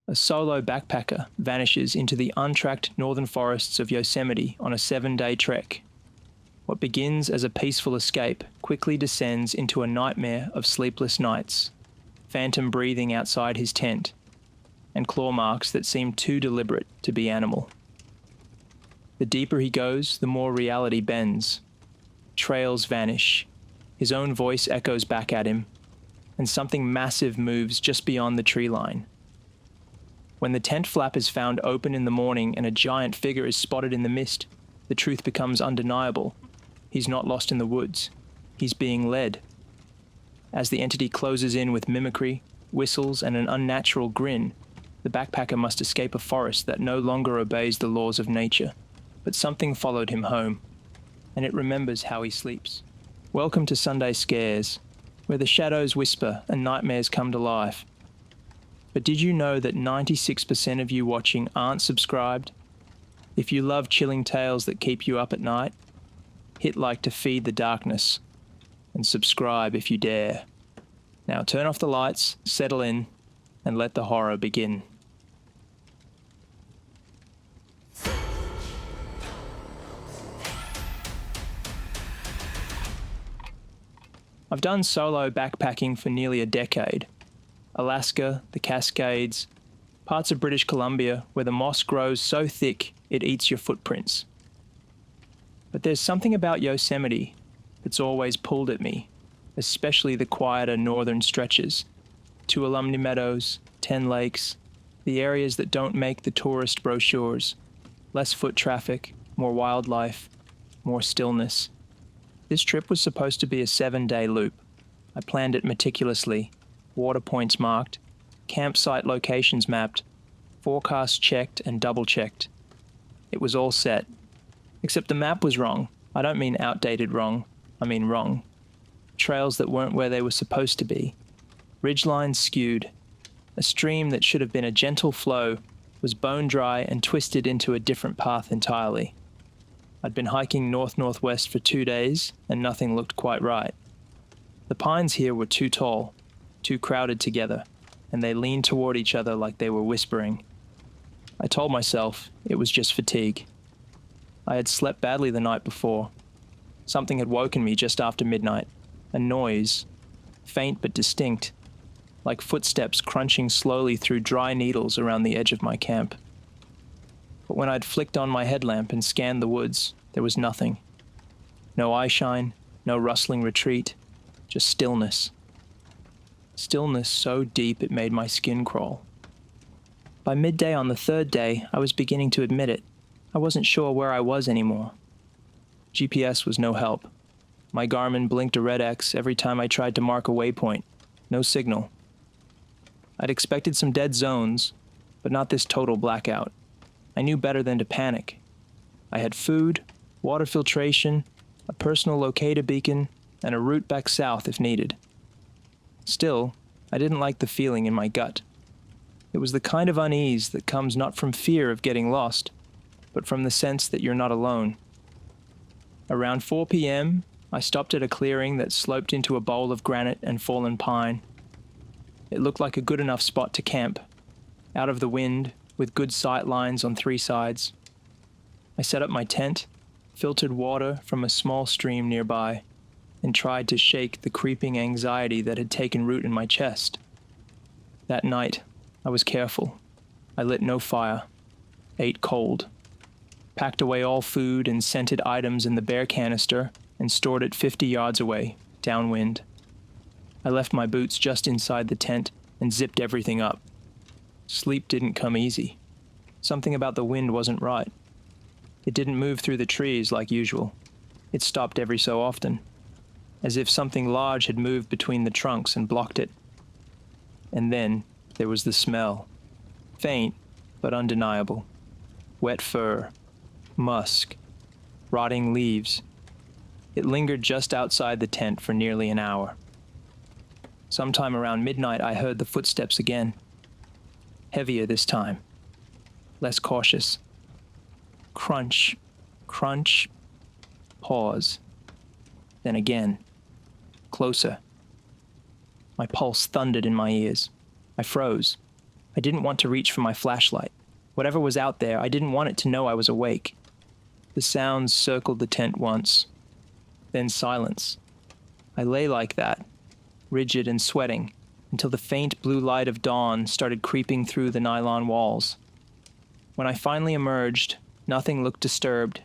A solo backpacker vanishes into the untracked northern forests of Yosemite on a 7-day trek. What begins as a peaceful escape quickly descends into a nightmare of sleepless nights, phantom breathing outside his tent, and claw marks that seem too deliberate to be animal. The deeper he goes, the more reality bends. Trails vanish, his own voice echoes back at him, and something massive moves just beyond the tree line. When the tent flap is found open in the morning and a giant figure is spotted in the mist, the truth becomes undeniable. He's not lost in the woods. He's being led. As the entity closes in with mimicry, whistles, and an unnatural grin, the backpacker must escape a forest that no longer obeys the laws of nature. But something followed him home, and it remembers how he sleeps. Welcome to Sunday Scares, where the shadows whisper and nightmares come to life. But did you know that 96% of you watching aren't subscribed? If you love chilling tales that keep you up at night, hit like to feed the darkness, and subscribe if you dare. Now turn off the lights, settle in, and let the horror begin. I've done solo backpacking for nearly a decade. Alaska, the Cascades, parts of British Columbia where the moss grows so thick it eats your footprints. But there's something about Yosemite that's always pulled at me, especially the quieter northern stretches. Tuolumne Meadows, 10 Lakes, the areas that don't make the tourist brochures. Less foot traffic, more wildlife, more stillness. This trip was supposed to be a 7-day loop. I planned it meticulously, water points marked, campsite locations mapped, forecasts checked and double-checked. It was all set. Except the map was wrong. I don't mean outdated wrong, I mean wrong. Trails that weren't where they were supposed to be. Ridgelines skewed. A stream that should have been a gentle flow was bone dry and twisted into a different path entirely. I'd been hiking north-northwest for 2 days, and nothing looked quite right. The pines here were too tall, too crowded together, and they leaned toward each other like they were whispering. I told myself it was just fatigue. I had slept badly the night before. Something had woken me just after midnight. A noise, faint but distinct, like footsteps crunching slowly through dry needles around the edge of my camp. But when I'd flicked on my headlamp and scanned the woods, there was nothing. No eyeshine, no rustling retreat, just stillness. Stillness so deep it made my skin crawl. By midday on the 3rd day, I was beginning to admit it. I wasn't sure where I was anymore. GPS was no help. My Garmin blinked a red X every time I tried to mark a waypoint. No signal. I'd expected some dead zones, but not this total blackout. I knew better than to panic. I had food, water filtration, a personal locator beacon, and a route back south if needed. Still, I didn't like the feeling in my gut. It was the kind of unease that comes not from fear of getting lost, but from the sense that you're not alone. Around 4 p.m., I stopped at a clearing that sloped into a bowl of granite and fallen pine. It looked like a good enough spot to camp, out of the wind, with good sight lines on 3 sides. I set up my tent, filtered water from a small stream nearby, and tried to shake the creeping anxiety that had taken root in my chest. That night, I was careful. I lit no fire, ate cold, packed away all food and scented items in the bear canister, and stored it 50 yards away, downwind. I left my boots just inside the tent and zipped everything up. Sleep didn't come easy. Something about the wind wasn't right. It didn't move through the trees like usual. It stopped every so often, as if something large had moved between the trunks and blocked it. And then there was the smell. Faint, but undeniable. Wet fur, musk, rotting leaves. It lingered just outside the tent for nearly an hour. Sometime around midnight, I heard the footsteps again. Heavier this time. Less cautious. Crunch, crunch, pause. Then again. Closer. My pulse thundered in my ears. I froze. I didn't want to reach for my flashlight. Whatever was out there, I didn't want it to know I was awake. The sounds circled the tent once. Then silence. I lay like that, rigid and sweating, until the faint blue light of dawn started creeping through the nylon walls. When I finally emerged, nothing looked disturbed.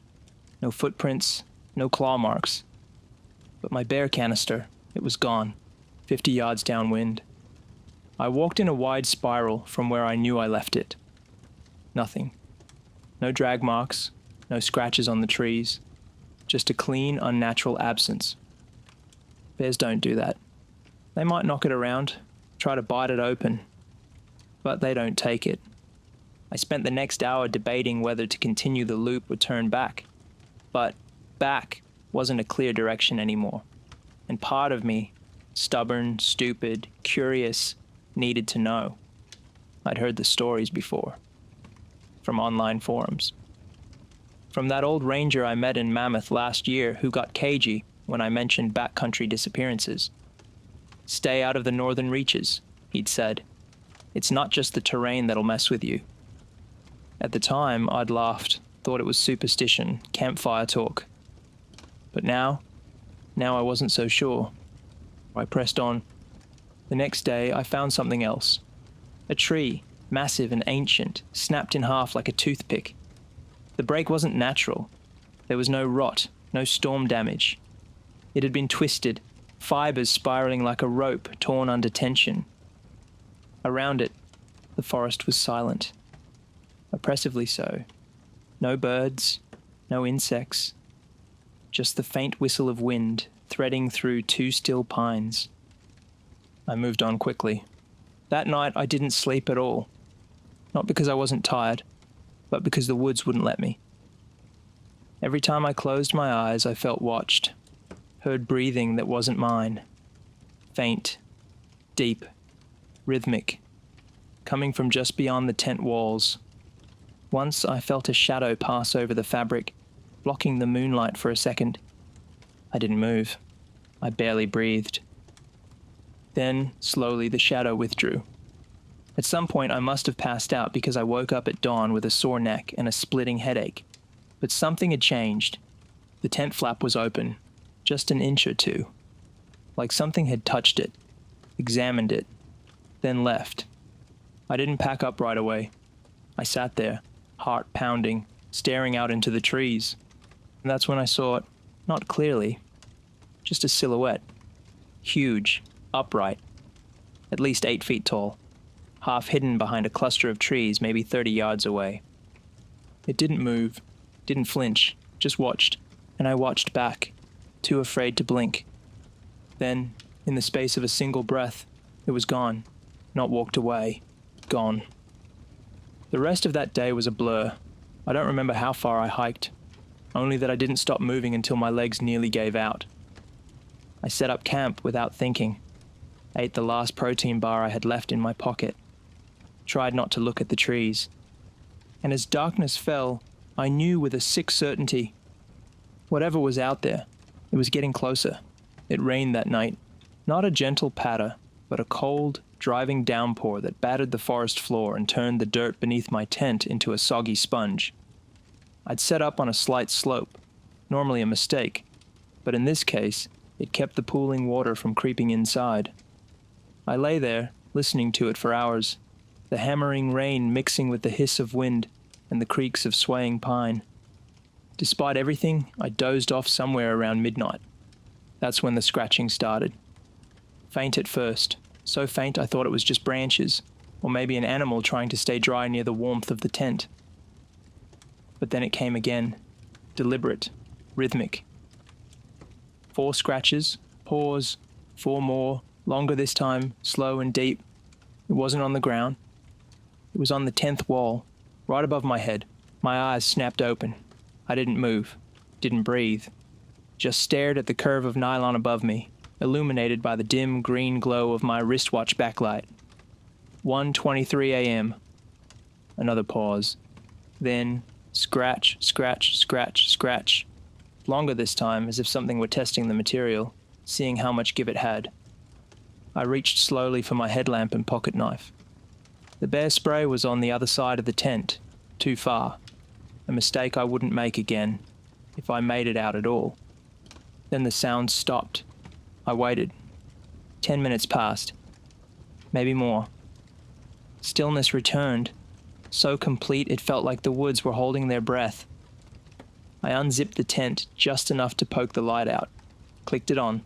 No footprints, no claw marks. But my bear canister, it was gone, 50 yards downwind. I walked in a wide spiral from where I knew I left it. Nothing. No drag marks, no scratches on the trees. Just a clean, unnatural absence. Bears don't do that. They might knock it around, try to bite it open, but they don't take it. I spent the next hour debating whether to continue the loop or turn back. But back wasn't a clear direction anymore. And part of me, stubborn, stupid, curious, needed to know. I'd heard the stories before. From online forums. From that old ranger I met in Mammoth last year who got cagey when I mentioned backcountry disappearances. Stay out of the northern reaches, he'd said. It's not just the terrain that'll mess with you. At the time, I'd laughed, thought it was superstition, campfire talk. But now I wasn't so sure. I pressed on. The next day, I found something else. A tree, massive and ancient, snapped in half like a toothpick. The break wasn't natural. There was no rot, no storm damage. It had been twisted, fibers spiraling like a rope torn under tension. Around it, the forest was silent. Oppressively so. No birds, no insects. Just the faint whistle of wind threading through two still pines. I moved on quickly. That night I didn't sleep at all. Not because I wasn't tired, but because the woods wouldn't let me. Every time I closed my eyes, I felt watched, heard breathing that wasn't mine. Faint, deep, rhythmic, coming from just beyond the tent walls. Once I felt a shadow pass over the fabric, blocking the moonlight for a second. I didn't move. I barely breathed. Then, slowly, the shadow withdrew. At some point, I must have passed out because I woke up at dawn with a sore neck and a splitting headache. But something had changed. The tent flap was open, just an inch or two. Like something had touched it, examined it, then left. I didn't pack up right away. I sat there, heart pounding, staring out into the trees. And that's when I saw it, not clearly, just a silhouette. Huge, upright, at least 8 feet tall, half hidden behind a cluster of trees maybe 30 yards away. It didn't move, didn't flinch, just watched, and I watched back, too afraid to blink. Then, in the space of a single breath, it was gone, not walked away, gone. The rest of that day was a blur. I don't remember how far I hiked, only that I didn't stop moving until my legs nearly gave out. I set up camp without thinking, ate the last protein bar I had left in my pocket, tried not to look at the trees. And as darkness fell, I knew with a sick certainty, whatever was out there, it was getting closer. It rained that night, not a gentle patter, but a cold, driving downpour that battered the forest floor and turned the dirt beneath my tent into a soggy sponge. I'd set up on a slight slope, normally a mistake, but in this case, it kept the pooling water from creeping inside. I lay there, listening to it for hours, the hammering rain mixing with the hiss of wind and the creaks of swaying pine. Despite everything, I dozed off somewhere around midnight. That's when the scratching started. Faint at first, so faint I thought it was just branches, or maybe an animal trying to stay dry near the warmth of the tent. But then it came again, deliberate, rhythmic. 4 scratches, pause, 4 more, longer this time, slow and deep. It wasn't on the ground. It was on the 10th wall, right above my head. My eyes snapped open. I didn't move, didn't breathe, just stared at the curve of nylon above me, illuminated by the dim green glow of my wristwatch backlight. 1:23 a.m. Another pause. Then, scratch, scratch, scratch, scratch. Longer this time, as if something were testing the material, seeing how much give it had. I reached slowly for my headlamp and pocket knife. The bear spray was on the other side of the tent, too far. A mistake I wouldn't make again, if I made it out at all. Then the sound stopped. I waited. 10 minutes passed. Maybe more. Stillness returned, so complete it felt like the woods were holding their breath. I unzipped the tent just enough to poke the light out. Clicked it on.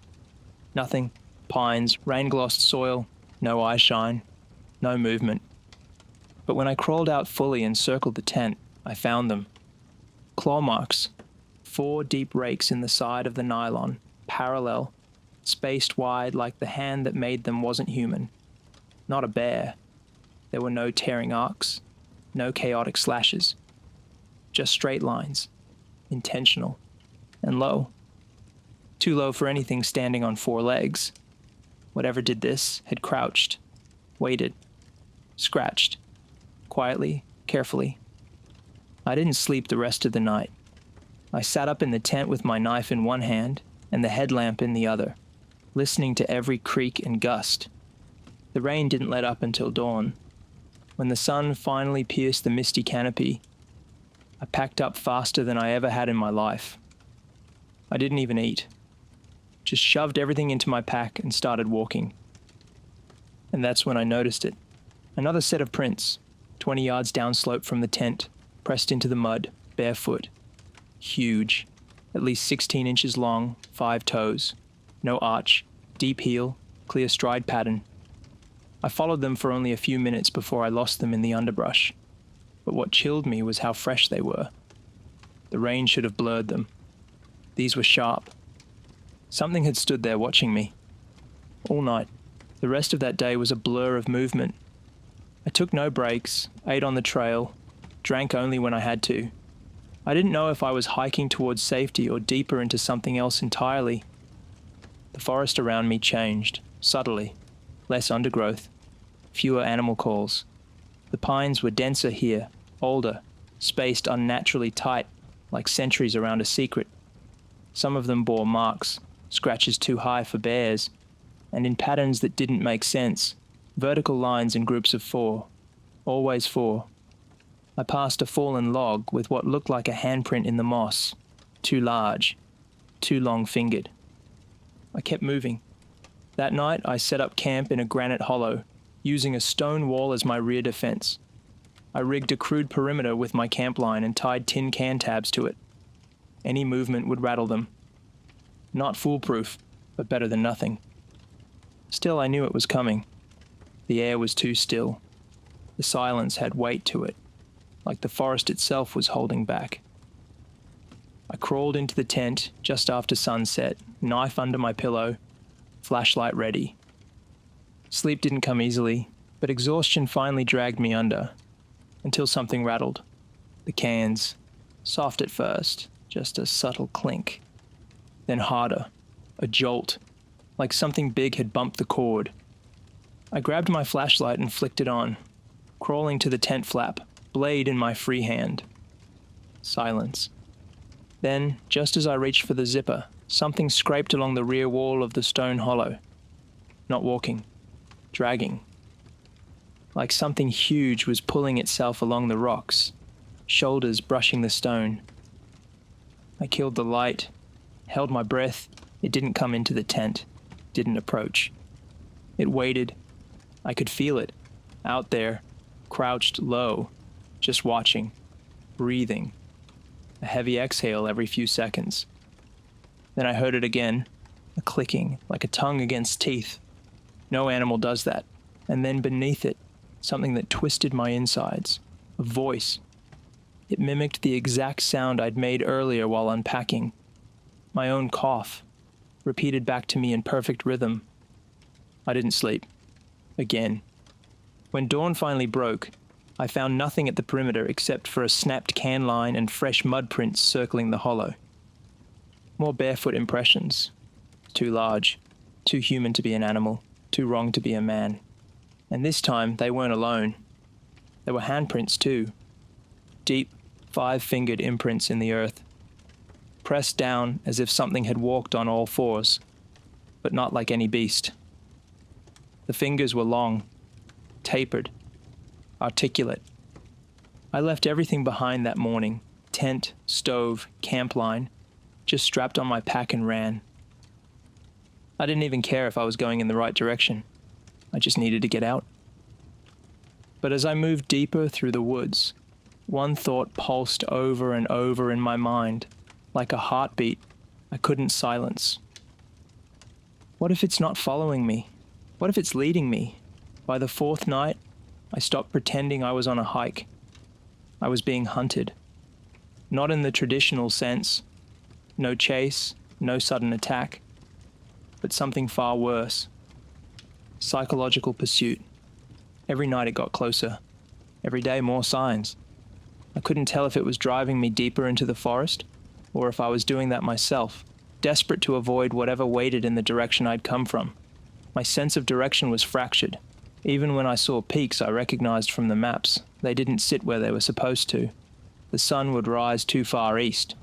Nothing. Pines, rain-glossed soil, no eye shine, no movement. But when I crawled out fully and circled the tent, I found them. Claw marks. 4 deep rakes in the side of the nylon, parallel, spaced wide like the hand that made them wasn't human. Not a bear. There were no tearing arcs, no chaotic slashes. Just straight lines. Intentional. And low. Too low for anything standing on 4 legs. Whatever did this had crouched, waited, scratched, quietly, carefully. I didn't sleep the rest of the night. I sat up in the tent with my knife in one hand and the headlamp in the other, listening to every creak and gust. The rain didn't let up until dawn. When the sun finally pierced the misty canopy, I packed up faster than I ever had in my life. I didn't even eat. Just shoved everything into my pack and started walking. And that's when I noticed it. Another set of prints, 20 yards downslope from the tent, pressed into the mud, barefoot. Huge. At least 16 inches long, 5 toes. No arch, deep heel, clear stride pattern. I followed them for only a few minutes before I lost them in the underbrush. But what chilled me was how fresh they were. The rain should have blurred them. These were sharp. Something had stood there watching me. All night. The rest of that day was a blur of movement. I took no breaks, ate on the trail, drank only when I had to. I didn't know if I was hiking towards safety or deeper into something else entirely. The forest around me changed, subtly. Less undergrowth, fewer animal calls. The pines were denser here, older, spaced unnaturally tight, like sentries around a secret. Some of them bore marks, scratches too high for bears, and in patterns that didn't make sense, vertical lines in groups of 4, always 4. I passed a fallen log with what looked like a handprint in the moss, too large, too long-fingered. I kept moving. That night, I set up camp in a granite hollow, using a stone wall as my rear defense. I rigged a crude perimeter with my camp line and tied tin can tabs to it. Any movement would rattle them. Not foolproof, but better than nothing. Still, I knew it was coming. The air was too still. The silence had weight to it, like the forest itself was holding back. I crawled into the tent just after sunset, knife under my pillow, flashlight ready. Sleep didn't come easily, but exhaustion finally dragged me under, until something rattled. The cans, soft at first, just a subtle clink. Then harder, a jolt, like something big had bumped the cord. I grabbed my flashlight and flicked it on, crawling to the tent flap, blade in my free hand. Silence. Then, just as I reached for the zipper, something scraped along the rear wall of the stone hollow. Not walking. Dragging. Like something huge was pulling itself along the rocks, shoulders brushing the stone. I killed the light, held my breath. It didn't come into the tent, didn't approach. It waited. I could feel it, out there, crouched low, just watching, breathing. A heavy exhale every few seconds. Then I heard it again, a clicking, like a tongue against teeth. No animal does that. And then beneath it, something that twisted my insides. A voice. It mimicked the exact sound I'd made earlier while unpacking. My own cough, repeated back to me in perfect rhythm. I didn't sleep. Again. When dawn finally broke, I found nothing at the perimeter except for a snapped can line and fresh mud prints circling the hollow. More barefoot impressions. Too large. Too human to be an animal. Too wrong to be a man. And this time, they weren't alone. There were handprints too. Deep, 5-fingered imprints in the earth. Pressed down as if something had walked on all 4s, but not like any beast. The fingers were long, tapered, articulate. I left everything behind that morning, tent, stove, camp line, just strapped on my pack and ran. I didn't even care if I was going in the right direction. I just needed to get out. But as I moved deeper through the woods, one thought pulsed over and over in my mind, like a heartbeat I couldn't silence. What if it's not following me? What if it's leading me? By the fourth night, I stopped pretending I was on a hike. I was being hunted. Not in the traditional sense. No chase, no sudden attack. But something far worse. Psychological pursuit. Every night it got closer. Every day more signs. I couldn't tell if it was driving me deeper into the forest, or if I was doing that myself, desperate to avoid whatever waited in the direction I'd come from. My sense of direction was fractured. Even when I saw peaks I recognized from the maps, they didn't sit where they were supposed to. The sun would rise too far east,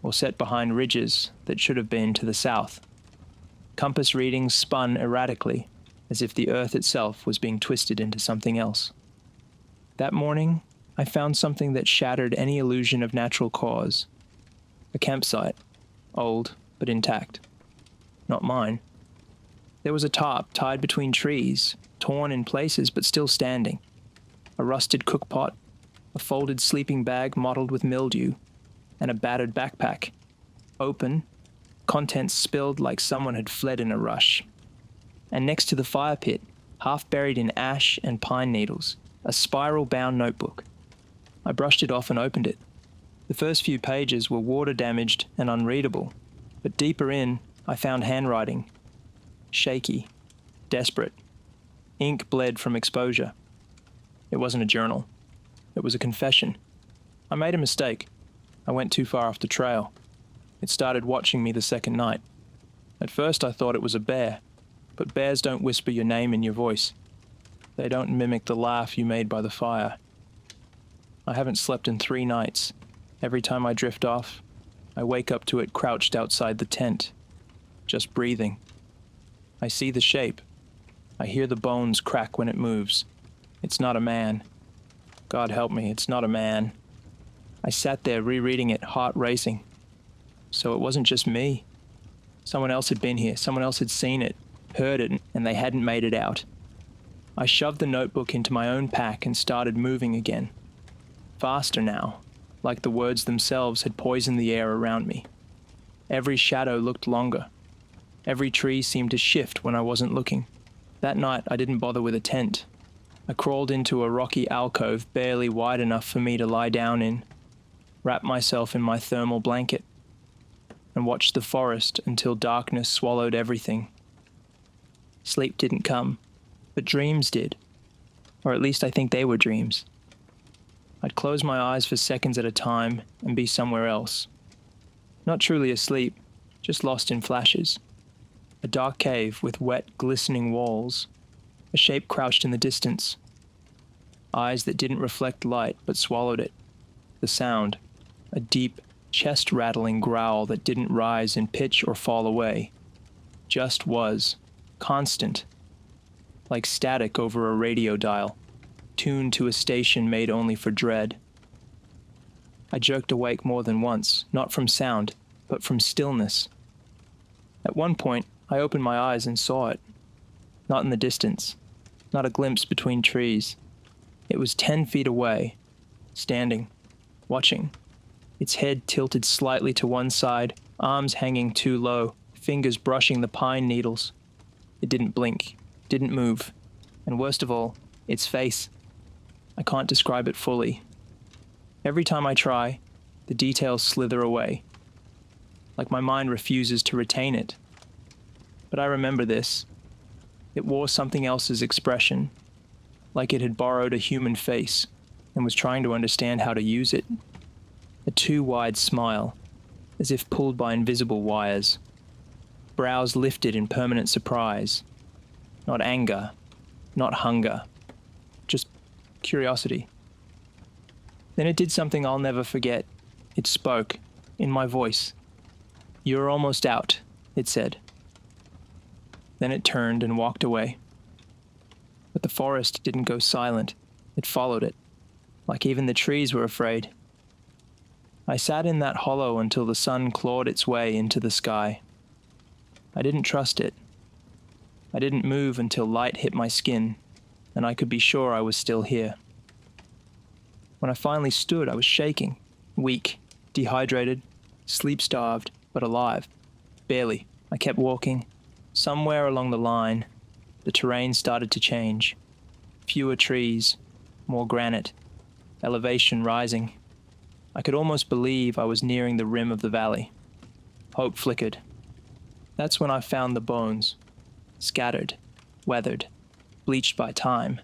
or set behind ridges that should have been to the south. Compass readings spun erratically, as if the earth itself was being twisted into something else. That morning, I found something that shattered any illusion of natural cause. A campsite, old but intact. Not mine. There was a tarp tied between trees, torn in places but still standing. A rusted cookpot, a folded sleeping bag mottled with mildew, and a battered backpack. Open, contents spilled like someone had fled in a rush. And next to the fire pit, half buried in ash and pine needles, a spiral-bound notebook. I brushed it off and opened it. The first few pages were water-damaged and unreadable, but deeper in, I found handwriting. Shaky, desperate. Ink bled from exposure. It wasn't a journal. It was a confession. I made a mistake. I went too far off the trail. It started watching me the second night. At first I thought it was a bear, but bears don't whisper your name in your voice. They don't mimic the laugh you made by the fire. I haven't slept in 3 nights. Every time I drift off, I wake up to it crouched outside the tent, just breathing. I see the shape. I hear the bones crack when it moves. It's not a man. God help me, it's not a man. I sat there rereading it, heart racing. So it wasn't just me. Someone else had been here, someone else had seen it, heard it, and they hadn't made it out. I shoved the notebook into my own pack and started moving again. Faster now, like the words themselves had poisoned the air around me. Every shadow looked longer. Every tree seemed to shift when I wasn't looking. That night I didn't bother with a tent. I crawled into a rocky alcove barely wide enough for me to lie down in, wrapped myself in my thermal blanket, and watched the forest until darkness swallowed everything. Sleep didn't come, but dreams did. Or at least I think they were dreams. I'd close my eyes for seconds at a time and be somewhere else. Not truly asleep, just lost in flashes. A dark cave with wet, glistening walls. A shape crouched in the distance. Eyes that didn't reflect light but swallowed it. The sound, a deep, chest-rattling growl that didn't rise in pitch or fall away. Just was, constant, like static over a radio dial, tuned to a station made only for dread. I jerked awake more than once, not from sound, but from stillness. At one point, I opened my eyes and saw it. Not in the distance, not a glimpse between trees. It was 10 feet away, standing, watching, its head tilted slightly to one side, arms hanging too low, fingers brushing the pine needles. It didn't blink, didn't move, and worst of all, its face. I can't describe it fully. Every time I try, the details slither away, like my mind refuses to retain it. But I remember this. It wore something else's expression, like it had borrowed a human face and was trying to understand how to use it. A too wide smile, as if pulled by invisible wires. Brows lifted in permanent surprise. Not anger, not hunger, just curiosity. Then it did something I'll never forget. It spoke, in my voice. "You're almost out," it said. Then it turned and walked away. But the forest didn't go silent. It followed it, like even the trees were afraid. I sat in that hollow until the sun clawed its way into the sky. I didn't trust it. I didn't move until light hit my skin, and I could be sure I was still here. When I finally stood, I was shaking, weak, dehydrated, sleep-starved, but alive. Barely. I kept walking. Somewhere along the line, the terrain started to change. Fewer trees, more granite, elevation rising. I could almost believe I was nearing the rim of the valley. Hope flickered. That's when I found the bones. Scattered, weathered, bleached by time.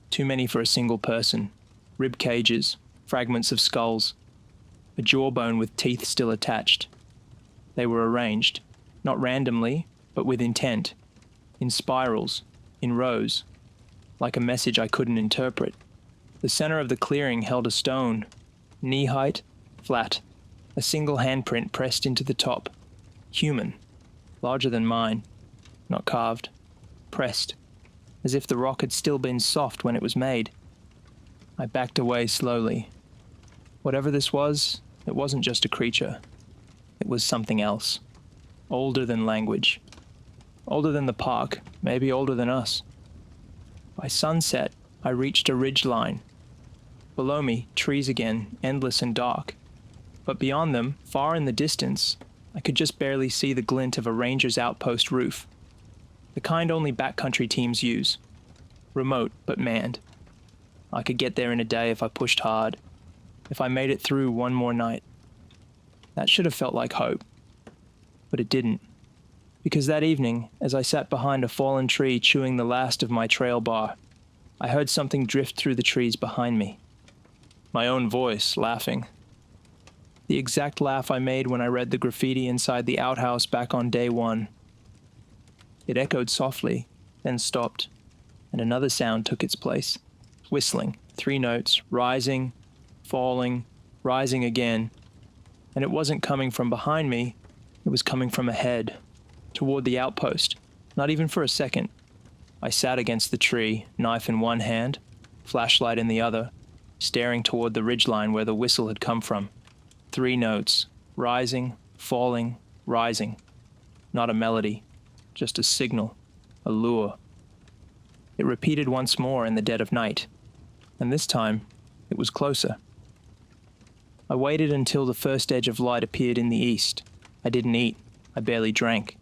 Too many for a single person. Rib cages, fragments of skulls, a jawbone with teeth still attached. They were arranged, not randomly, but with intent, in spirals, in rows, like a message I couldn't interpret. The center of the clearing held a stone, knee-height, flat, a single handprint pressed into the top. Human, larger than mine, not carved, pressed, as if the rock had still been soft when it was made. I backed away slowly. Whatever this was, it wasn't just a creature. It was something else. Older than language. Older than the park, maybe older than us. By sunset, I reached a ridge line. Below me, trees again, endless and dark. But beyond them, far in the distance, I could just barely see the glint of a ranger's outpost roof. The kind only backcountry teams use. Remote, but manned. I could get there in a day if I pushed hard, if I made it through one more night. That should have felt like hope. But it didn't. Because that evening, as I sat behind a fallen tree chewing the last of my trail bar, I heard something drift through the trees behind me. My own voice, laughing. The exact laugh I made when I read the graffiti inside the outhouse back on day one. It echoed softly, then stopped, and another sound took its place. Whistling, 3 notes, rising, falling, rising again. And it wasn't coming from behind me, it was coming from ahead, toward the outpost, not even for a second. I sat against the tree, knife in one hand, flashlight in the other, staring toward the ridgeline where the whistle had come from. 3 notes, rising, falling, rising. Not a melody, just a signal, a lure. It repeated once more in the dead of night, and this time it was closer. I waited until the first edge of light appeared in the east. I didn't eat, I barely drank.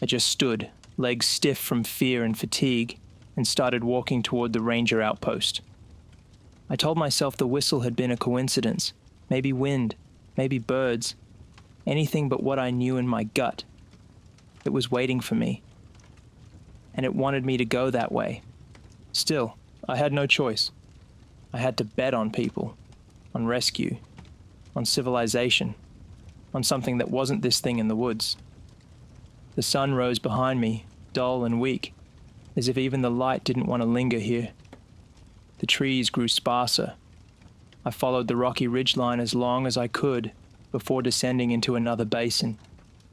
I just stood, legs stiff from fear and fatigue, and started walking toward the ranger outpost. I told myself the whistle had been a coincidence, maybe wind, maybe birds, anything but what I knew in my gut. It was waiting for me, and it wanted me to go that way. Still, I had no choice. I had to bet on people, on rescue, on civilization, on something that wasn't this thing in the woods. The sun rose behind me, dull and weak, as if even the light didn't want to linger here. The trees grew sparser. I followed the rocky ridgeline as long as I could before descending into another basin,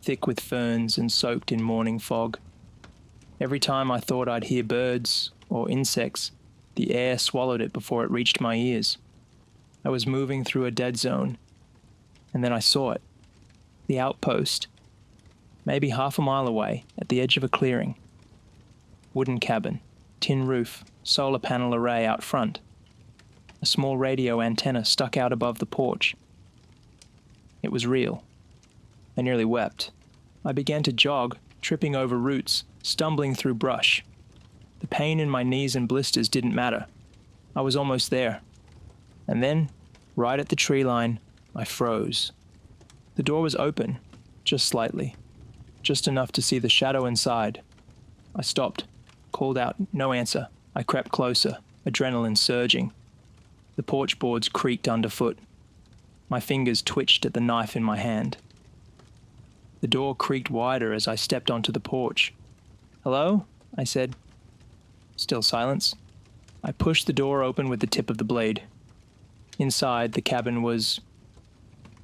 thick with ferns and soaked in morning fog. Every time I thought I'd hear birds or insects, the air swallowed it before it reached my ears. I was moving through a dead zone, and then I saw it. The outpost, maybe half a mile away, at the edge of a clearing. Wooden cabin, tin roof, solar panel array out front. A small radio antenna stuck out above the porch. It was real. I nearly wept. I began to jog, tripping over roots, stumbling through brush. The pain in my knees and blisters didn't matter. I was almost there. And then, right at the tree line, I froze. The door was open, just slightly, just enough to see the shadow inside. I stopped, called out, no answer. I crept closer, adrenaline surging. The porch boards creaked underfoot. My fingers twitched at the knife in my hand. The door creaked wider as I stepped onto the porch. "Hello?" I said. Still silence. I pushed the door open with the tip of the blade. Inside, the cabin was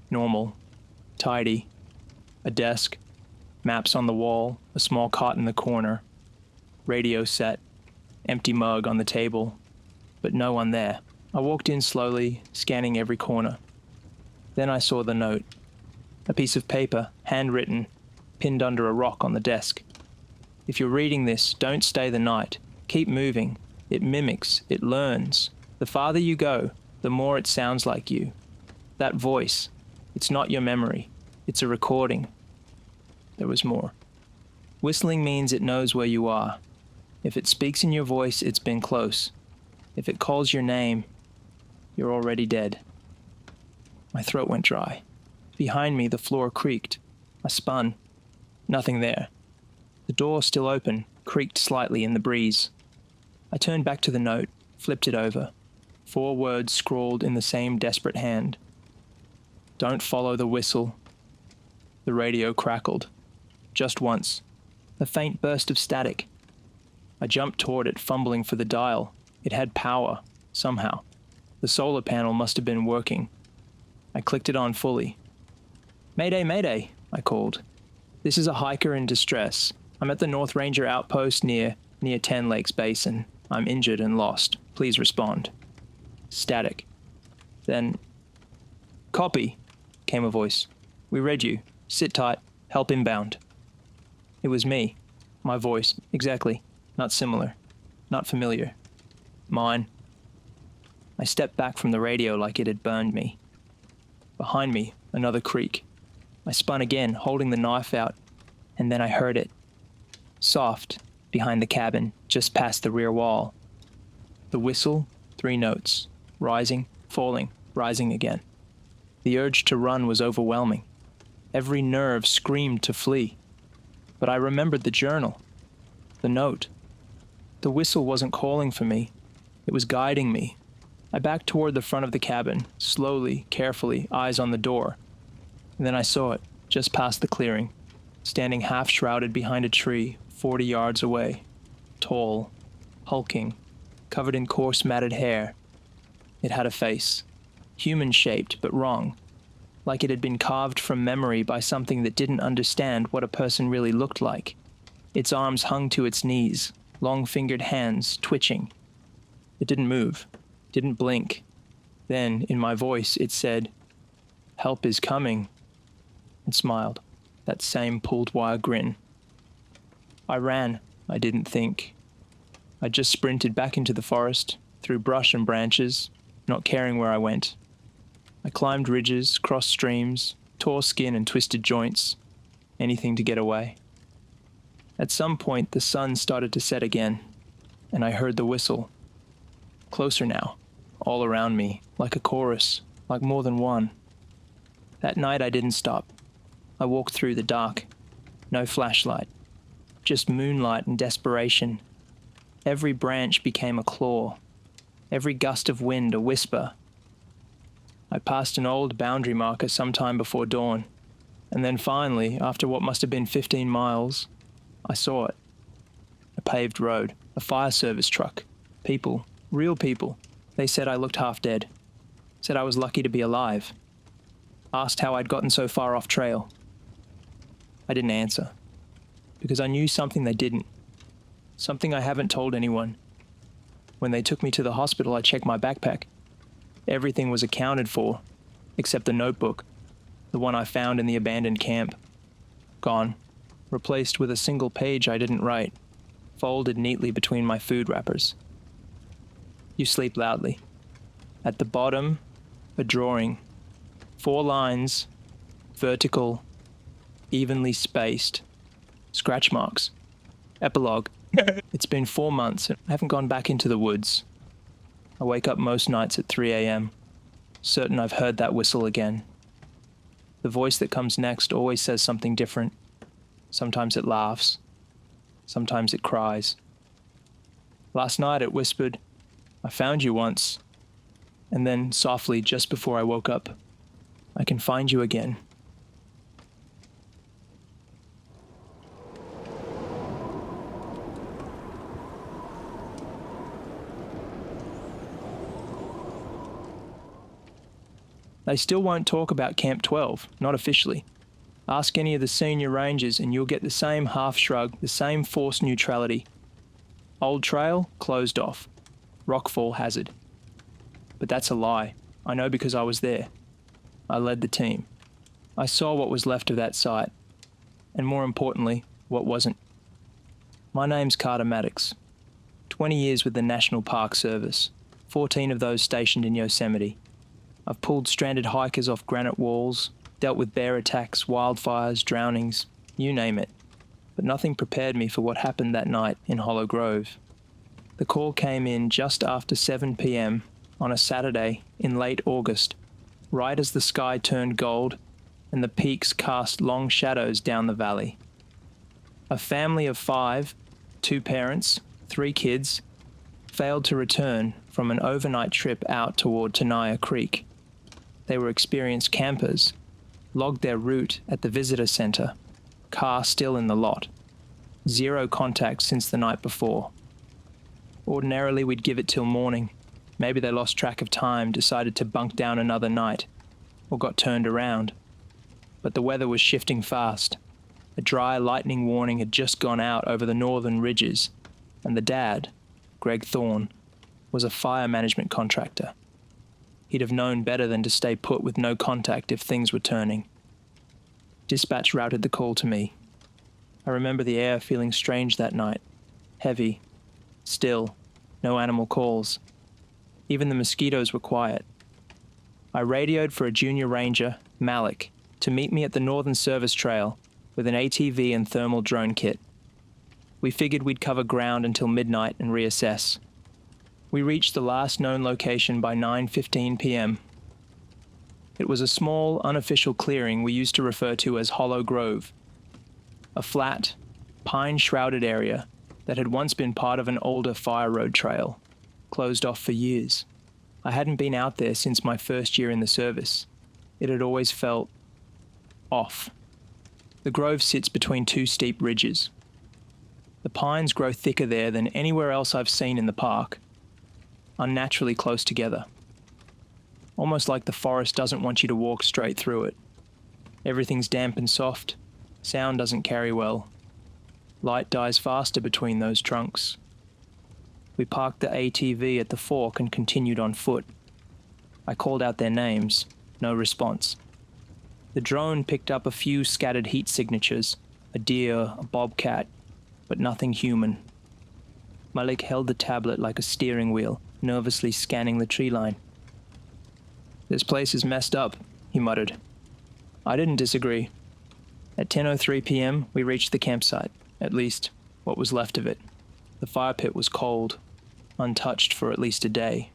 normal, tidy. A desk, maps on the wall, a small cot in the corner, radio set, empty mug on the table, but no one there. I walked in slowly, scanning every corner. Then I saw the note. A piece of paper, handwritten, pinned under a rock on the desk. If you're reading this, don't stay the night. Keep moving. It mimics. It learns. The farther you go, the more it sounds like you. That voice, it's not your memory. It's a recording. There was more. Whistling means it knows where you are. If it speaks in your voice, it's been close. If it calls your name, you're already dead. My throat went dry. Behind me, the floor creaked. I spun. Nothing there. The door, still open, creaked slightly in the breeze. I turned back to the note, flipped it over. 4 words scrawled in the same desperate hand. Don't follow the whistle. The radio crackled. Just once. A faint burst of static. I jumped toward it, fumbling for the dial. It had power, somehow. The solar panel must have been working. I clicked it on fully. Mayday, mayday, I called. This is a hiker in distress. I'm at the North Ranger outpost near 10 Lakes Basin. I'm injured and lost. Please respond. Static. Then, copy, came a voice. We read you. Sit tight. Help inbound. It was me. My voice. Exactly. Not similar. Not familiar. Mine. I stepped back from the radio like it had burned me. Behind me, another creak. I spun again, holding the knife out, and then I heard it. Soft, behind the cabin, just past the rear wall. The whistle, 3 notes. Rising, falling, rising again. The urge to run was overwhelming. Every nerve screamed to flee. But I remembered the journal. The note. The whistle wasn't calling for me. It was guiding me. I backed toward the front of the cabin, slowly, carefully, eyes on the door. And then I saw it, just past the clearing, standing half-shrouded behind a tree, 40 yards away. Tall, hulking, covered in coarse matted hair. It had a face, human-shaped but wrong, like it had been carved from memory by something that didn't understand what a person really looked like. Its arms hung to its knees, long-fingered hands twitching. It didn't move, didn't blink. Then, in my voice, it said, "Help is coming," and smiled, that same pulled-wire grin. I ran. I didn't think. I just sprinted back into the forest, through brush and branches, not caring where I went. I climbed ridges, crossed streams, tore skin and twisted joints, anything to get away. At some point, the sun started to set again, and I heard the whistle. Closer now, all around me, like a chorus, like more than one. That night I didn't stop. I walked through the dark. No flashlight. Just moonlight and desperation. Every branch became a claw. Every gust of wind a whisper. I passed an old boundary marker sometime before dawn, and then finally, after what must have been 15 miles, I saw it. A paved road, a fire service truck, people, real people. They said I looked half dead, said I was lucky to be alive, asked how I'd gotten so far off trail. I didn't answer, because I knew something they didn't, something I haven't told anyone. When they took me to the hospital, I checked my backpack. Everything was accounted for, except the notebook, the one I found in the abandoned camp. Gone, replaced with a single page I didn't write, folded neatly between my food wrappers. You sleep loudly. At the bottom, a drawing. 4 lines, vertical, evenly spaced, scratch marks. Epilogue. It's been 4 months and I haven't gone back into the woods. I wake up most nights at 3 a.m., certain I've heard that whistle again. The voice that comes next always says something different. Sometimes it laughs. Sometimes it cries. Last night it whispered, "I found you once." And then, softly, just before I woke up, "I can find you again." They still won't talk about Camp 12, not officially. Ask any of the senior rangers and you'll get the same half shrug, the same forced neutrality. Old trail, closed off. rockfall hazard. But that's a lie. I know because I was there. I led the team. I saw what was left of that site, and more importantly, what wasn't. My name's Carter Maddox. 20 years with the National Park Service, 14 of those stationed in Yosemite. I've pulled stranded hikers off granite walls, dealt with bear attacks, wildfires, drownings, you name it. But nothing prepared me for what happened that night in Hollow Grove. The call came in just after 7 p.m. on a Saturday in late August, right as the sky turned gold and the peaks cast long shadows down the valley. A family of 5, 2 parents, 3 kids, failed to return from an overnight trip out toward Tenaya Creek. They were experienced campers, logged their route at the visitor center, car still in the lot. 0 contact since the night before. Ordinarily we'd give it till morning. Maybe they lost track of time, decided to bunk down another night, or got turned around. But the weather was shifting fast. A dry lightning warning had just gone out over the northern ridges, and the dad, Greg Thorne, was a fire management contractor. He'd have known better than to stay put with no contact if things were turning. Dispatch routed the call to me. I remember the air feeling strange that night, heavy, still, no animal calls. Even the mosquitoes were quiet. I radioed for a junior ranger, Malik, to meet me at the Northern Service Trail with an ATV and thermal drone kit. We figured we'd cover ground until midnight and reassess. We reached the last known location by 9:15 p.m. It was a small, unofficial clearing we used to refer to as Hollow Grove, a flat, pine-shrouded area that had once been part of an older fire road trail, closed off for years. I hadn't been out there since my first year in the service. It had always felt off. The grove sits between 2 steep ridges. The pines grow thicker there than anywhere else I've seen in the park, unnaturally close together. Almost like the forest doesn't want you to walk straight through it. Everything's damp and soft, sound doesn't carry well. Light dies faster between those trunks. We parked the ATV at the fork and continued on foot. I called out their names, no response. The drone picked up a few scattered heat signatures, a deer, a bobcat, but nothing human. Malik held the tablet like a steering wheel, nervously scanning the tree line. "This place is messed up," he muttered. I didn't disagree. At 10:03 p.m., we reached the campsite, at least what was left of it. The fire pit was cold, untouched for at least a day.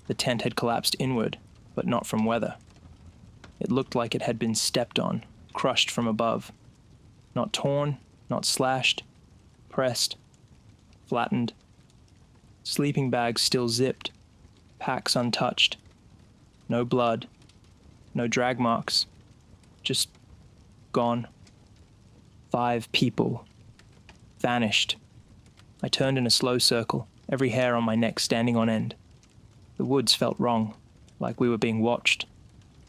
The tent had collapsed inward, but not from weather. It looked like it had been stepped on, crushed from above. Not torn, not slashed, pressed, flattened. Sleeping bags still zipped, packs untouched. No blood, no drag marks, just gone. 5 people. Vanished. I turned in a slow circle, every hair on my neck standing on end. The woods felt wrong, like we were being watched.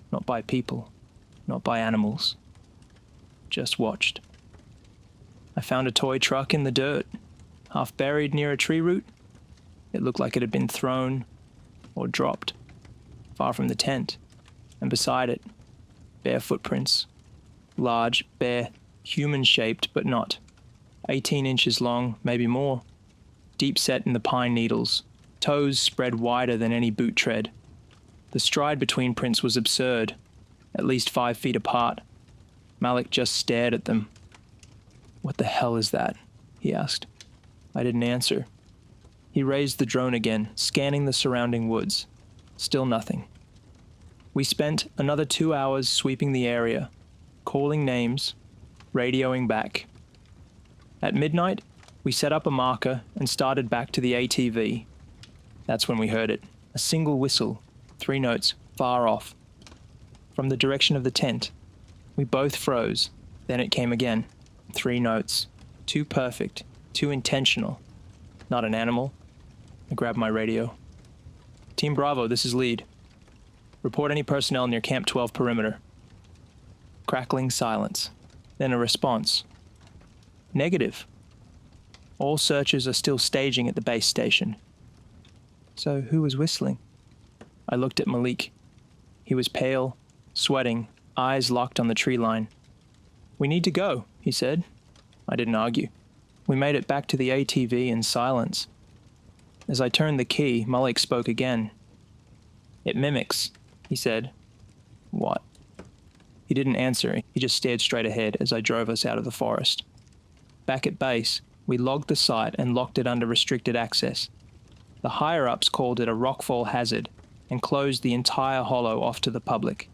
Not by people, not by animals. Just watched. I found a toy truck in the dirt, half buried near a tree root. It looked like it had been thrown or dropped, far from the tent, and beside it, bare footprints. Large, bare, human-shaped, but not. 18 inches long, maybe more. Deep set in the pine needles, toes spread wider than any boot tread. The stride between prints was absurd, at least 5 feet apart. Malik just stared at them. "What the hell is that?" he asked. I didn't answer. He raised the drone again, scanning the surrounding woods. Still nothing. We spent another 2 hours sweeping the area, calling names, radioing back. At midnight, we set up a marker and started back to the ATV. That's when we heard it, a single whistle, 3 notes, far off. From the direction of the tent. We both froze, then it came again. 3 notes, too perfect, too intentional. Not an animal. I grabbed my radio. "Team Bravo, this is Lead. Report any personnel near Camp 12 perimeter." Crackling silence. Then a response. "Negative. All searchers are still staging at the base station." So who was whistling? I looked at Malik. He was pale, sweating, eyes locked on the tree line. "We need to go," he said. I didn't argue. We made it back to the ATV in silence. As I turned the key, Malik spoke again. "It mimics," he said. "What?" He didn't answer. He just stared straight ahead as I drove us out of the forest. Back at base, we logged the site and locked it under restricted access. The higher-ups called it a rockfall hazard and closed the entire hollow off to the public.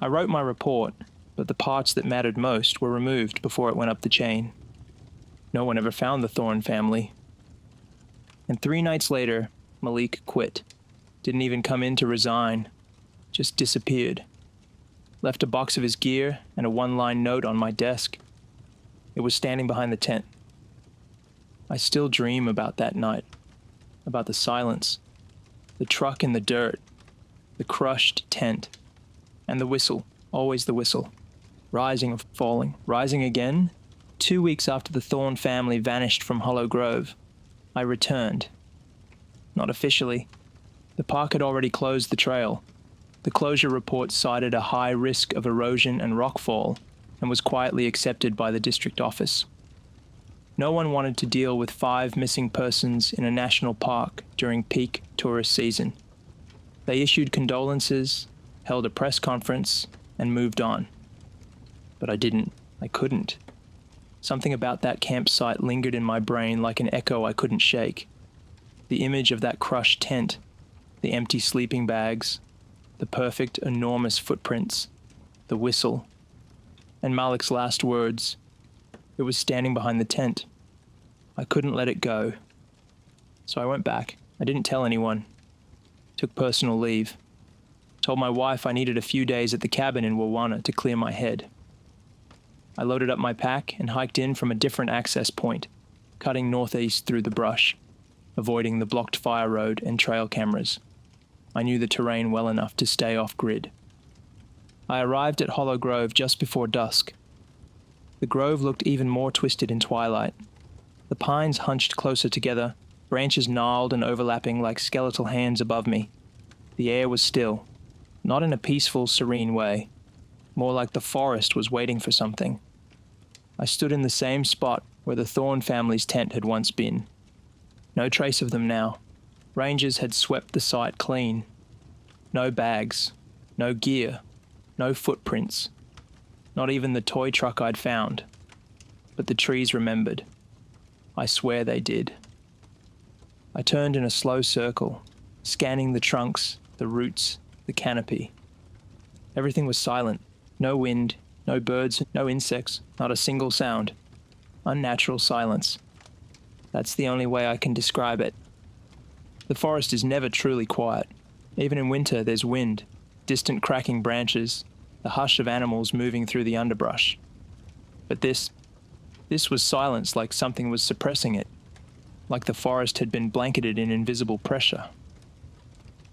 I wrote my report, but the parts that mattered most were removed before it went up the chain. No one ever found the Thorne family. And 3 nights later, Malik quit. Didn't even come in to resign. Just disappeared. Left a box of his gear and a 1-line note on my desk. It was standing behind the tent. I still dream about that night, about the silence, the truck in the dirt, the crushed tent, and the whistle, always the whistle, rising and falling, rising again. 2 weeks after the Thorne family vanished from Hollow Grove, I returned. Not officially. The park had already closed the trail. The closure report cited a high risk of erosion and rockfall and was quietly accepted by the district office. No one wanted to deal with 5 missing persons in a national park during peak tourist season. They issued condolences, held a press conference, and moved on. But I didn't. I couldn't. Something about that campsite lingered in my brain like an echo I couldn't shake. The image of that crushed tent, the empty sleeping bags, the perfect, enormous footprints, the whistle, and Malik's last words. It was standing behind the tent. I couldn't let it go. So I went back. I didn't tell anyone. Took personal leave. Told my wife I needed a few days at the cabin in Wawana to clear my head. I loaded up my pack and hiked in from a different access point, cutting northeast through the brush, avoiding the blocked fire road and trail cameras. I knew the terrain well enough to stay off-grid. I arrived at Hollow Grove just before dusk. The grove looked even more twisted in twilight. The pines hunched closer together, branches gnarled and overlapping like skeletal hands above me. The air was still, not in a peaceful, serene way, more like the forest was waiting for something. I stood in the same spot where the Thorne family's tent had once been. No trace of them now. Rangers had swept the site clean. No bags, no gear, no footprints, not even the toy truck I'd found. But the trees remembered. I swear they did. I turned in a slow circle, scanning the trunks, the roots, the canopy. Everything was silent. No wind, no birds, no insects, not a single sound. Unnatural silence. That's the only way I can describe it. The forest is never truly quiet. Even in winter, there's wind, distant cracking branches, the hush of animals moving through the underbrush. But this was silence, like something was suppressing it, like the forest had been blanketed in invisible pressure.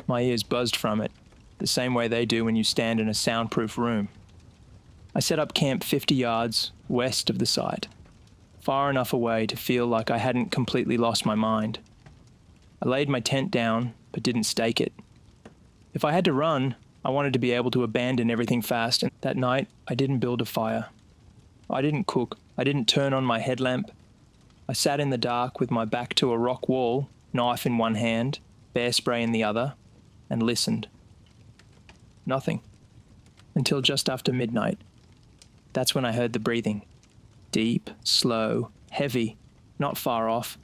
My ears buzzed from it, the same way they do when you stand in a soundproof room. I set up camp 50 yards west of the site, far enough away to feel like I hadn't completely lost my mind. I laid my tent down, but didn't stake it. If I had to run, I wanted to be able to abandon everything fast, and that night I didn't build a fire. I didn't cook. I didn't turn on my headlamp. I sat in the dark with my back to a rock wall, knife in one hand, bear spray in the other, and listened. Nothing. Until just after midnight. That's when I heard the breathing. Deep, slow, heavy, not far off,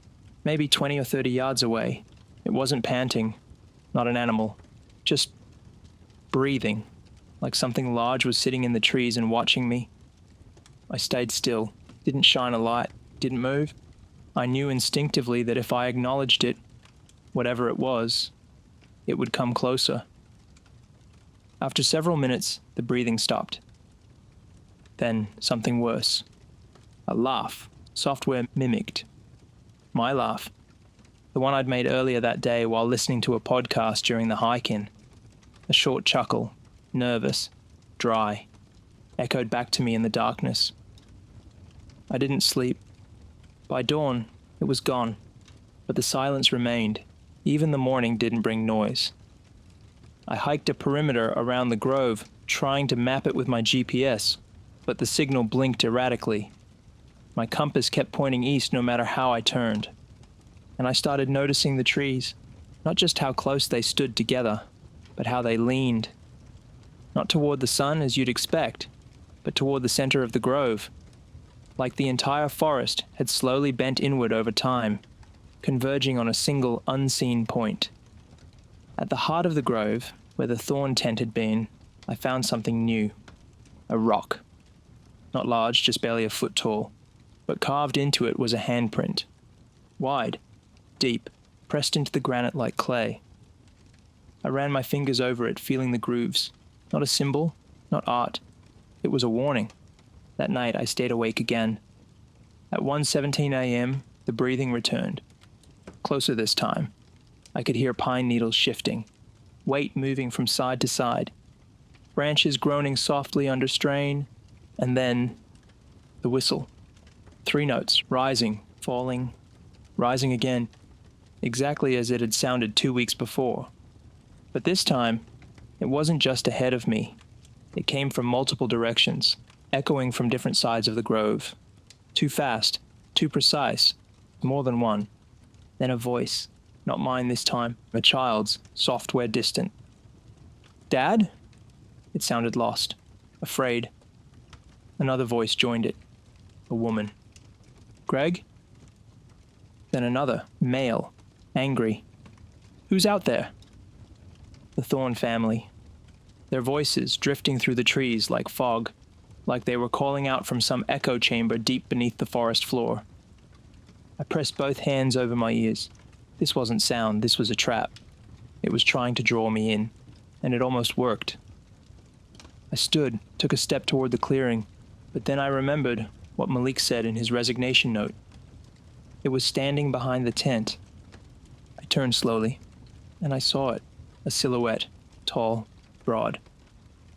maybe 20 or 30 yards away. It wasn't panting, not an animal, just breathing, like something large was sitting in the trees and watching me. I stayed still, didn't shine a light, didn't move. I knew instinctively that if I acknowledged it, whatever it was, it would come closer. After several minutes, the breathing stopped. Then something worse. A laugh, software mimicked. My laugh. The one I'd made earlier that day while listening to a podcast during the hike-in. A short chuckle, nervous, dry, echoed back to me in the darkness. I didn't sleep. By dawn, it was gone, but the silence remained, Even the morning didn't bring noise. I hiked a perimeter around the grove, trying to map it with my GPS, but the signal blinked erratically. My compass kept pointing east no matter how I turned. And I started noticing the trees, not just how close they stood together, but how they leaned. Not toward the sun as you'd expect, but toward the center of the grove. Like the entire forest had slowly bent inward over time, converging on a single unseen point. At the heart of the grove, where the thorn tent had been, I found something new. A rock. Not large, just barely a foot tall, but carved into it was a handprint. Wide, deep, pressed into the granite like clay. I ran my fingers over it, feeling the grooves. Not a symbol, not art. It was a warning. That night I stayed awake again. At 1:17 a.m., the breathing returned. Closer this time. I could hear pine needles shifting, weight moving from side to side, branches groaning softly under strain, and then the whistle. 3 notes, rising, falling, rising again, exactly as it had sounded 2 weeks before. But this time, it wasn't just ahead of me. It came from multiple directions, echoing from different sides of the grove. Too fast, too precise, more than one. Then a voice, not mine this time, a child's, soft where distant. "Dad?" It sounded lost, afraid. Another voice joined it, a woman. "Greg?" Then another, male, angry. "Who's out there?" The Thorn family. Their voices drifting through the trees like fog, like they were calling out from some echo chamber deep beneath the forest floor. I pressed both hands over my ears. This wasn't sound, this was a trap. It was trying to draw me in, and it almost worked. I stood, took a step toward the clearing, but then I remembered what Malik said in his resignation note. It was standing behind the tent. I turned slowly, and I saw it, a silhouette, tall, broad,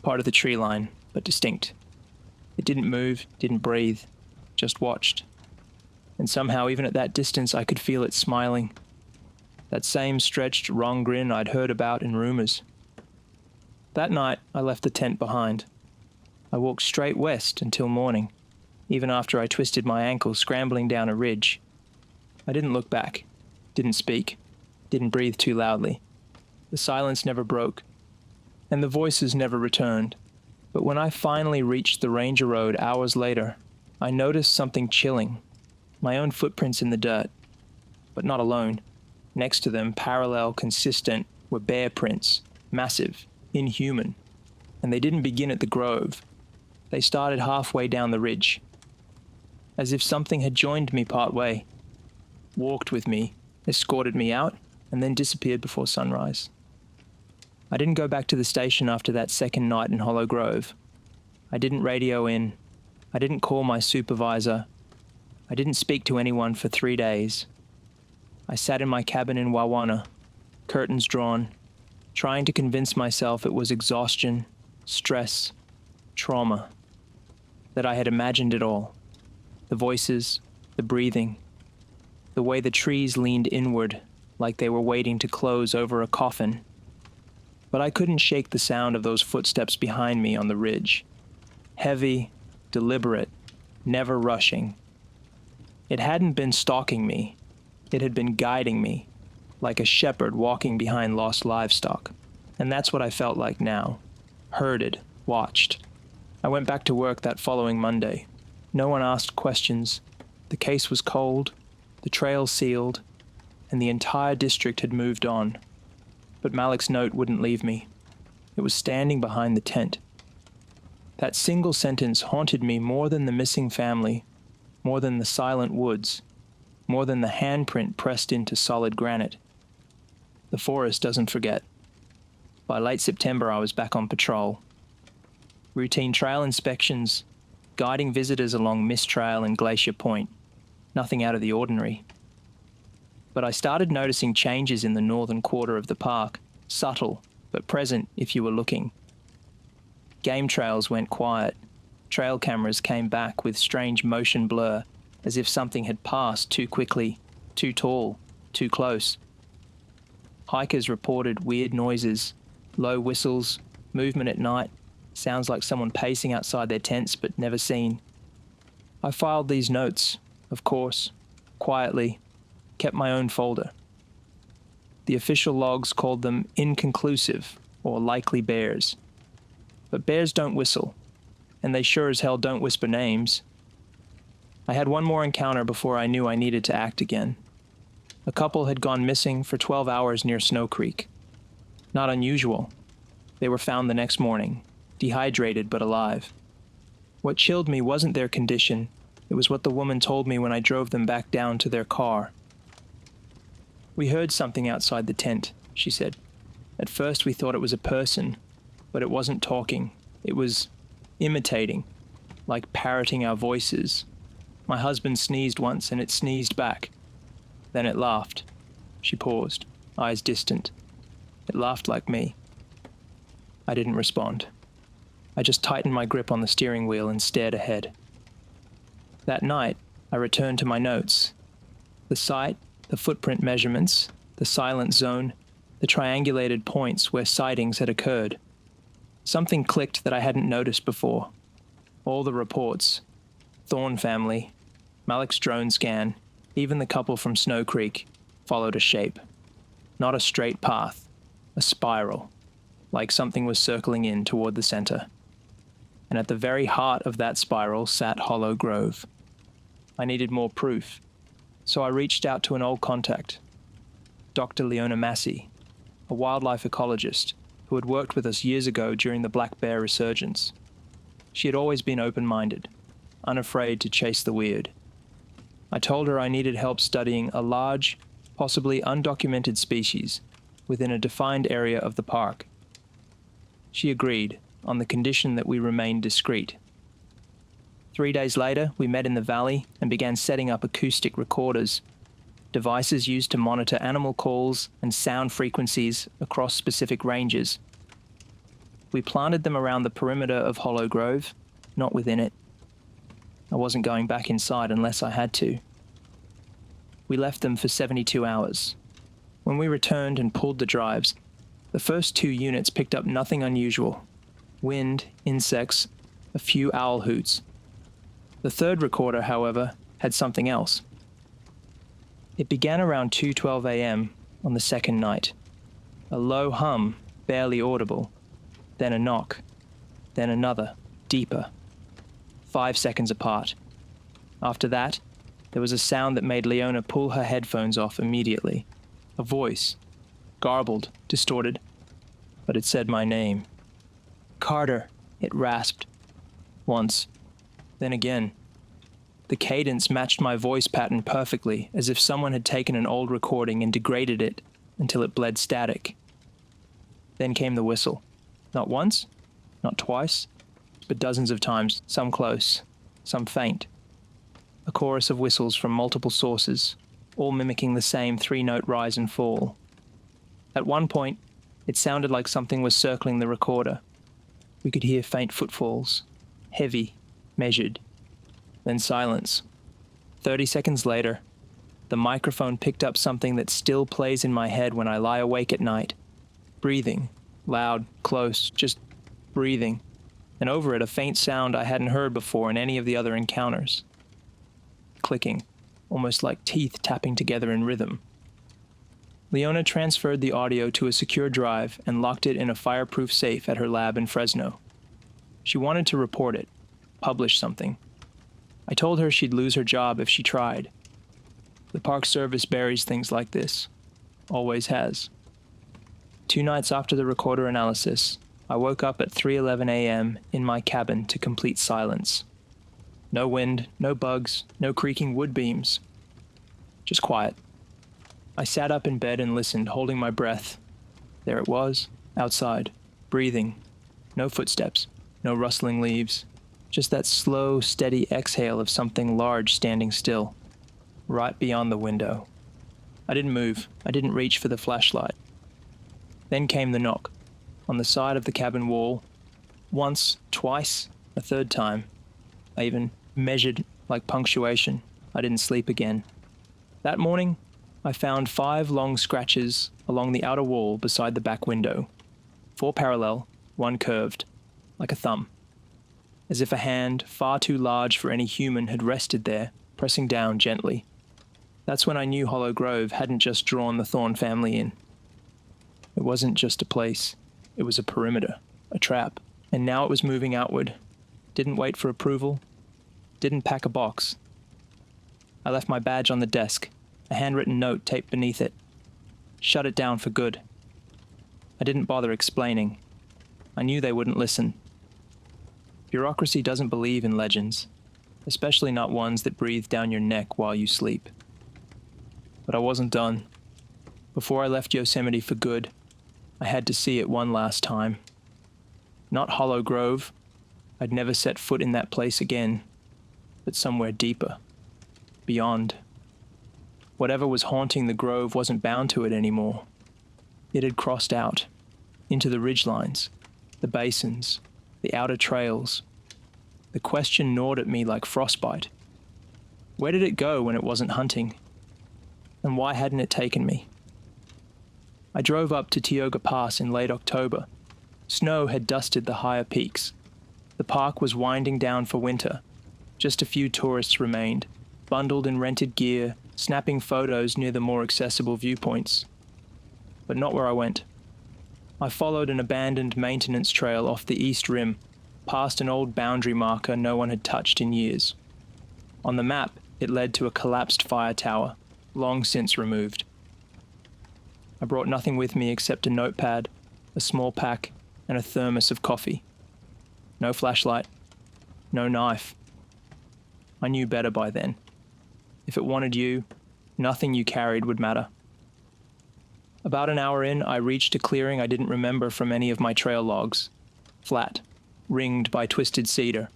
part of the tree line, but distinct. It didn't move, didn't breathe, just watched. And somehow, even at that distance, I could feel it smiling. That same stretched, wrong grin I'd heard about in rumors. That night, I left the tent behind. I walked straight west until morning, even after I twisted my ankle scrambling down a ridge. I didn't look back, didn't speak, didn't breathe too loudly. The silence never broke, and the voices never returned. But when I finally reached the Ranger Road hours later, I noticed something chilling. My own footprints in the dirt. But not alone. Next to them, parallel, consistent, were bear prints. Massive. Inhuman. And they didn't begin at the grove. They started halfway down the ridge. As if something had joined me partway. Walked with me, escorted me out, and then disappeared before sunrise. I didn't go back to the station after that second night in Hollow Grove. I didn't radio in. I didn't call my supervisor. I didn't speak to anyone for 3 days. I sat in my cabin in Wawana, curtains drawn, trying to convince myself it was exhaustion, stress, trauma, that I had imagined it all. The voices, the breathing, the way the trees leaned inward like they were waiting to close over a coffin. But I couldn't shake the sound of those footsteps behind me on the ridge. Heavy, deliberate, never rushing. It hadn't been stalking me. It had been guiding me, like a shepherd walking behind lost livestock. And that's what I felt like now. Herded, watched. I went back to work that following Monday. No one asked questions. The case was cold, the trail sealed, and the entire district had moved on. But Malik's note wouldn't leave me. It was standing behind the tent. That single sentence haunted me more than the missing family, more than the silent woods, more than the handprint pressed into solid granite. The forest doesn't forget. By late September, I was back on patrol. Routine trail inspections, guiding visitors along Mist Trail and Glacier Point. Nothing out of the ordinary. But I started noticing changes in the northern quarter of the park, subtle, but present if you were looking. Game trails went quiet. Trail cameras came back with strange motion blur, as if something had passed too quickly, too tall, too close. Hikers reported weird noises, low whistles, movement at night, sounds like someone pacing outside their tents but never seen. I filed these notes, of course, quietly, kept my own folder. The official logs called them inconclusive or likely bears. But bears don't whistle, and they sure as hell don't whisper names. I had one more encounter before I knew I needed to act again. A couple had gone missing for 12 hours near Snow Creek. Not unusual. They were found the next morning, dehydrated but alive. What chilled me wasn't their condition, it was what the woman told me when I drove them back down to their car. "We heard something outside the tent," she said. "At first we thought it was a person, but it wasn't talking. It was imitating, like parroting our voices. My husband sneezed once and it sneezed back. Then it laughed." She paused, eyes distant. "It laughed like me." I didn't respond. I just tightened my grip on the steering wheel and stared ahead. That night, I returned to my notes. The site, the footprint measurements, the silent zone, the triangulated points where sightings had occurred. Something clicked that I hadn't noticed before. All the reports, Thorne family, Malik's drone scan, even the couple from Snow Creek, followed a shape. Not a straight path, a spiral, like something was circling in toward the center. And at the very heart of that spiral sat Hollow Grove. I needed more proof, so I reached out to an old contact, Dr. Leona Massey, a wildlife ecologist who had worked with us years ago during the black bear resurgence. She had always been open-minded, unafraid to chase the weird. I told her I needed help studying a large, possibly undocumented species within a defined area of the park. She agreed, on the condition that we remain discreet. 3 days later, we met in the valley and began setting up acoustic recorders, devices used to monitor animal calls and sound frequencies across specific ranges. We planted them around the perimeter of Hollow Grove, not within it. I wasn't going back inside unless I had to. We left them for 72 hours. When we returned and pulled the drives, the first 2 units picked up nothing unusual. Wind, insects, a few owl hoots. The third recorder, however, had something else. It began around 2:12 a.m. on the second night. A low hum, barely audible. Then a knock. Then another, deeper. 5 seconds apart. After that, there was a sound that made Leona pull her headphones off immediately. A voice. Garbled, distorted. But it said my name. "Carter," it rasped. Once. Then again. The cadence matched my voice pattern perfectly, as if someone had taken an old recording and degraded it until it bled static. Then came the whistle. Not once, not twice, but dozens of times, some close, some faint. A chorus of whistles from multiple sources, all mimicking the same 3-note rise and fall. At one point, it sounded like something was circling the recorder. We could hear faint footfalls, heavy, measured. Then silence. 30 seconds later, the microphone picked up something that still plays in my head when I lie awake at night. Breathing. Loud, close, just breathing. And over it, a faint sound I hadn't heard before in any of the other encounters. Clicking, almost like teeth tapping together in rhythm. Leona transferred the audio to a secure drive and locked it in a fireproof safe at her lab in Fresno. She wanted to report it, publish something. I told her she'd lose her job if she tried. The Park Service buries things like this. Always has. 2 nights after the recorder analysis, I woke up at 3:11 a.m. in my cabin to complete silence. No wind, no bugs, no creaking wood beams. Just quiet. I sat up in bed and listened, holding my breath. There it was, outside, breathing. No footsteps, no rustling leaves. Just that slow, steady exhale of something large standing still, right beyond the window. I didn't move. I didn't reach for the flashlight. Then came the knock, on the side of the cabin wall. Once, twice, a third time. I even measured like punctuation. I didn't sleep again. That morning, I found 5 long scratches along the outer wall beside the back window. 4 parallel, 1 curved, like a thumb. As if a hand far too large for any human had rested there, pressing down gently. That's when I knew Hollow Grove hadn't just drawn the Thorne family in. It wasn't just a place, it was a perimeter, a trap, and now it was moving outward. Didn't wait for approval, didn't pack a box. I left my badge on the desk, a handwritten note taped beneath it. Shut it down for good. I didn't bother explaining. I knew they wouldn't listen. Bureaucracy doesn't believe in legends, especially not ones that breathe down your neck while you sleep. But I wasn't done. Before I left Yosemite for good, I had to see it one last time. Not Hollow Grove. I'd never set foot in that place again, but somewhere deeper, beyond. Whatever was haunting the grove wasn't bound to it anymore. It had crossed out, into the ridgelines, the basins, the outer trails. The question gnawed at me like frostbite. Where did it go when it wasn't hunting? And why hadn't it taken me? I drove up to Tioga Pass in late October. Snow had dusted the higher peaks. The park was winding down for winter. Just a few tourists remained, bundled in rented gear, snapping photos near the more accessible viewpoints. But not where I went. I followed an abandoned maintenance trail off the east rim, past an old boundary marker no one had touched in years. On the map, it led to a collapsed fire tower, long since removed. I brought nothing with me except a notepad, a small pack, and a thermos of coffee. No flashlight, no knife. I knew better by then. If it wanted you, nothing you carried would matter. About an hour in, I reached a clearing I didn't remember from any of my trail logs. Flat, ringed by twisted cedar.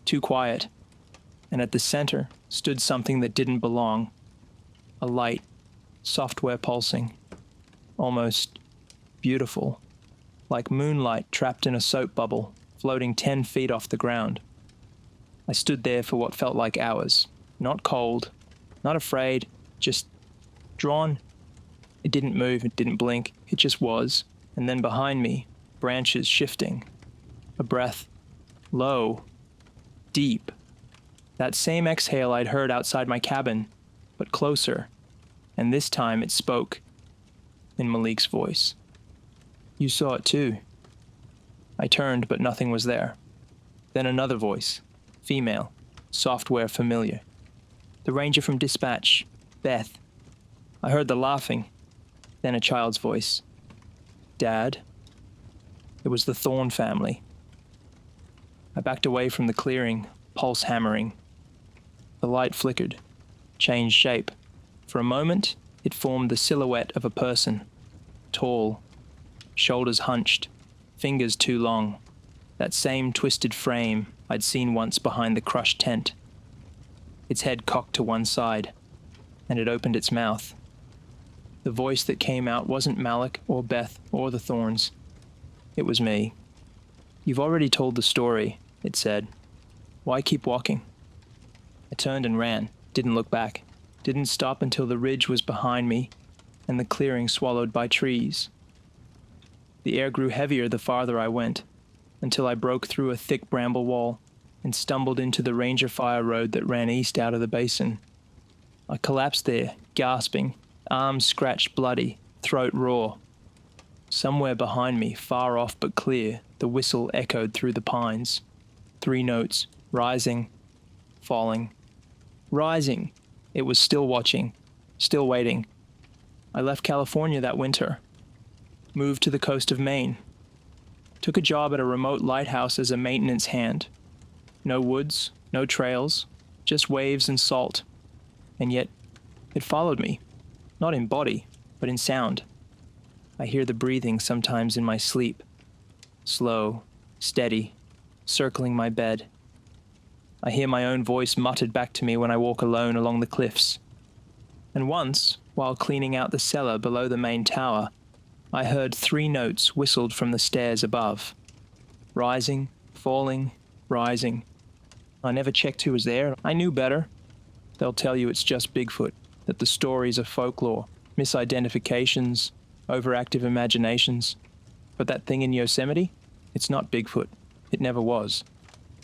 Too quiet, and at the center stood something that didn't belong. A light, software pulsing, almost beautiful, like moonlight trapped in a soap bubble, floating 10 feet off the ground. I stood there for what felt like hours, not cold, not afraid, just drawn. It didn't move, it didn't blink, it just was, and then behind me, branches shifting. A breath, low, deep. That same exhale I'd heard outside my cabin, but closer, and this time it spoke, in Malik's voice. You saw it too. I turned, but nothing was there. Then another voice, female, software familiar. The ranger from Dispatch, Beth. I heard the laughing, then a child's voice. Dad? It was the Thorne family. I backed away from the clearing, pulse hammering. The light flickered, changed shape. For a moment, it formed the silhouette of a person. Tall, shoulders hunched, fingers too long. That same twisted frame I'd seen once behind the crushed tent. Its head cocked to one side, and it opened its mouth. The voice that came out wasn't Malik or Beth or the Thorns. It was me. You've already told the story, it said. Why keep walking? I turned and ran, didn't look back, didn't stop until the ridge was behind me and the clearing swallowed by trees. The air grew heavier the farther I went, until I broke through a thick bramble wall and stumbled into the Ranger Fire Road that ran east out of the basin. I collapsed there, gasping, arms scratched bloody, throat raw. Somewhere behind me, far off but clear, the whistle echoed through the pines. 3 notes, rising, falling. Rising! It was still watching, still waiting. I left California that winter. Moved to the coast of Maine. Took a job at a remote lighthouse as a maintenance hand. No woods, no trails, just waves and salt. And yet, it followed me. Not in body, but in sound. I hear the breathing sometimes in my sleep. Slow, steady, circling my bed. I hear my own voice muttered back to me when I walk alone along the cliffs. And once, while cleaning out the cellar below the main tower, I heard 3 notes whistled from the stairs above. Rising, falling, rising. I never checked who was there. I knew better. They'll tell you it's just Bigfoot. that the stories are folklore, misidentifications, overactive imaginations. But that thing in Yosemite, it's not Bigfoot. It never was.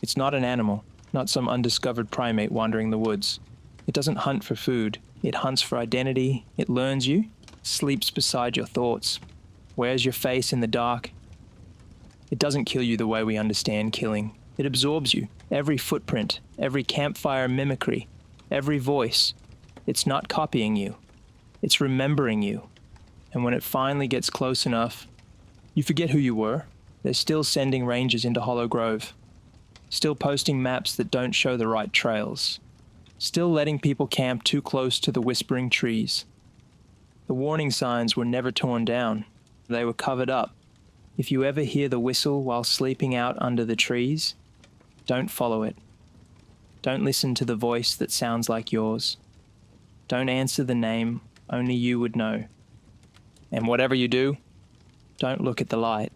It's not an animal, not some undiscovered primate wandering the woods. It doesn't hunt for food. It hunts for identity. It learns you, sleeps beside your thoughts, wears your face in the dark. It doesn't kill you the way we understand killing. It absorbs you, every footprint, every campfire mimicry, every voice. It's not copying you. It's remembering you. And when it finally gets close enough, you forget who you were. They're still sending rangers into Hollow Grove. Still posting maps that don't show the right trails. Still letting people camp too close to the whispering trees. The warning signs were never torn down. They were covered up. If you ever hear the whistle while sleeping out under the trees, don't follow it. Don't listen to the voice that sounds like yours. Don't answer the name only you would know. And whatever you do, don't look at the light.